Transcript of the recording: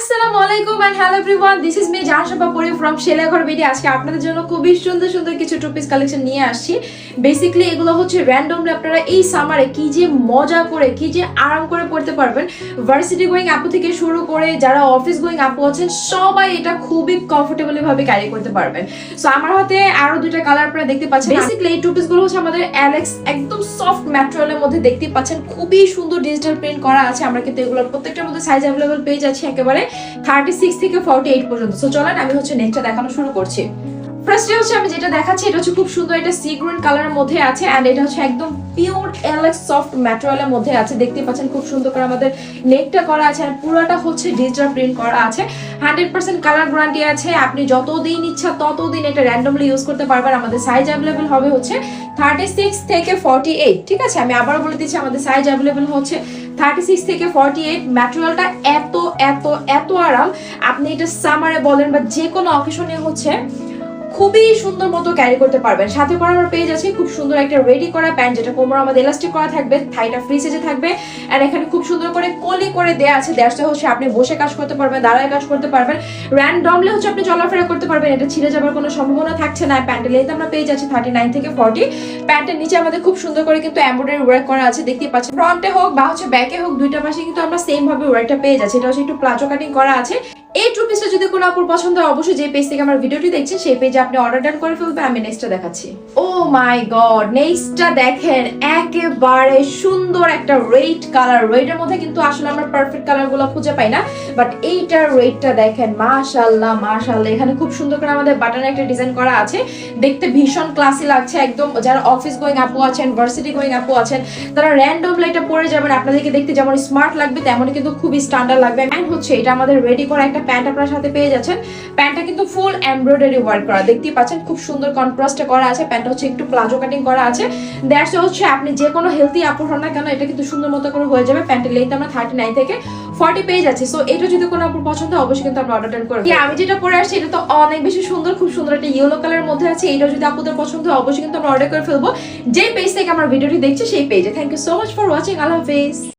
আসসালামু আলাইকুম and hello everyone, this is me Jahanshapa Pori from শেলাঘর BD. আজকে আপনাদের জন্য খুবই সুন্দর সুন্দর কিছু টু পিস কালেকশন নিয়ে আসছি। বেসিক্যালি এগুলো হচ্ছে র্যান্ডমলি আপনারা এই সামারে কি যে মজা করে কি যে আরাম করে পড়তে পারবেন। ভার্সিটি গোয়িং আপু থেকে শুরু করে যারা অফিস গোয়িং আপু আছেন সবাই এটা খুবই কমফোর্টেবলি ভাবে ক্যারি করতে পারবেন। সো আমার হাতে আরো দুইটা কালার আপনারা দেখতে পাচ্ছেন। বেসিক্যালি এই টু পিস গুলো হচ্ছে আমাদের অ্যালেক্স একদম সফট ম্যাটেরিয়ালের মধ্যে দেখতে পাচ্ছেন, খুবই সুন্দর ডিজিটাল প্রিন্ট করা আছে। আমরা কিন্তু এগুলোর প্রত্যেকটার মধ্যে সাইজ অ্যাভেলেবল পেয়ে যাচ্ছি একেবারে 36 থেকে 48 পর্যন্ত। সো চলেন আমি হচ্ছে নেক্সটটা দেখানো শুরু করছি। ফার্স্টে হচ্ছে আমি যেটা দেখাচ্ছি এটা হচ্ছে খুব সুন্দর, এটা সি গ্রিন কালারের মধ্যে আছে এন্ড এটা হচ্ছে একদম পিওর এলএক্স সফট ম্যাটেরিয়ালের মধ্যে আছে। দেখতে পাচ্ছেন খুব সুন্দর করে আমাদের নেকটা করা আছে আর পুরোটা হচ্ছে ডিজিটাল প্রিন্ট করা আছে। 100% কালার গ্যারান্টি আছে। আপনি যতদিন ইচ্ছা ততদিন এটা র্যান্ডমলি ইউজ করতে পারবেন। আমাদের সাইজ অ্যাভেলেবল হবে হচ্ছে 36 থেকে 48। ঠিক আছে, আমি আবার বলে দিচ্ছি আমাদের সাইজ অ্যাভেলেবল হচ্ছে 36 থেকে 48। ম্যাটেরিয়ালটা এত এত এত আরাম, আপনি এটা সামারে বলেন বা যে কোনো অকেশনে হচ্ছে খুবই সুন্দর মতো ক্যারি করতে পারবেন। সাথে করে আমরা পেয়ে যাচ্ছি খুব সুন্দর একটা রেডি করা প্যান্ট, যেটা কোমর আমাদের ইলাস্টিক করা থাকবে, থাইটা ফ্রি সাইজে থাকবে আর এখানে খুব সুন্দর করে কলি করে দেয়া আছে। দ্যাটস হচ্ছে আপনি বসে কাজ করতে পারবেন, দাঁড়ায় কাজ করতে পারবেন, র্যান্ডমলি হচ্ছে আপনি চলাফেরা করতে পারবেন। এটা ছিঁড়ে যাবার কোনো সম্ভাবনা থাকছে না। প্যান্টের লেন্থ আমরা পেয়ে যাচ্ছি 39 থেকে 40। প্যান্টের নিচে আমাদের খুব সুন্দর করে কিন্তু এমব্রয়ডারি ওয়ার্ক করা আছে, দেখতে পাচ্ছেন। ফ্রন্টে হোক বা হচ্ছে ব্যাকে হোক দুইটা পাশে কিন্তু আমরা সেম ভাবে ওয়ার্কটা পেয়ে যাচ্ছি। এটা হচ্ছে একটু প্লাজো কাটিং করা আছে। এই টু পিসটা যদি কোনো আপুর পছন্দ হয় অবশ্যই যে পেজ থেকে আমার ভিডিওটি দেখছেন সেই পেজে আপনি অর্ডার ডান করে ফেলবেন। আমি নেক্সটটা দেখাচ্ছি। ও মাই গড, নেক্সটটা দেখেন, একেবারে সুন্দর একটা রেড কালার। রেডের মধ্যে কিন্তু আসলে আমরা পারফেক্ট কালারগুলো খুঁজে পাই না, বাট এইটার রেডটা দেখেন, মাশাআল্লাহ মাশাআল্লাহ। এখানে খুব সুন্দর করে আমাদের বাটনে একটা ডিজাইন করা আছে, দেখতে ভীষণ ক্লাসি লাগছে একদম। যারা অফিস গোয়িং আপু আছেন, ভার্সিটি গোয়িং আপু আছেন, তারা র্যান্ডমলি এটা পরে যাবেন, আপনাদেরকে দেখতে যেমন স্মার্ট লাগবে তেমনই কিন্তু খুবই স্ট্যান্ডার্ড লাগবে। এন্ড হচ্ছে এটা আমাদের রেডি করা একটা প্যান্ট আপনার সাথে পেয়ে যাচ্ছেন। প্যান্টটা কিন্তু ফুল এমব্রয়ডারি ওয়ার্ক করা, দেখতেই পাচ্ছেন খুব সুন্দর কন্ট্রাস্টে করা আছে। প্যান্টটা হচ্ছে একটু প্লাজো কাটিং করা আছে। দ্যাটস হচ্ছে আপনি যে কোনো হেলদি আপু হন না কেন এটা কিন্তু সুন্দর মতো করে হয়ে যাবে। প্যান্টের লেন্থ আমরা 39 থেকে 40 পেয়ে যাচ্ছি। সো এটা যদি কোনো আপুর পছন্দ হয় অবশ্যই কিন্তু আপনি অর্ডার ডান করবেন। আমি যেটা পরে আসছি এটা তো অনেক বেশি সুন্দর, খুব সুন্দর একটা ইয়েলো কালারের মধ্যে আছে। এটা যদি আপুদের পছন্দ হয় অবশ্যই কিন্তু আমরা অর্ডার করে ফেলবো যে পেজ থেকে আমার ভিডিওটি দেখছি সেই পেজে। Thank you so much for watching. আল্লাহ হাফেজ।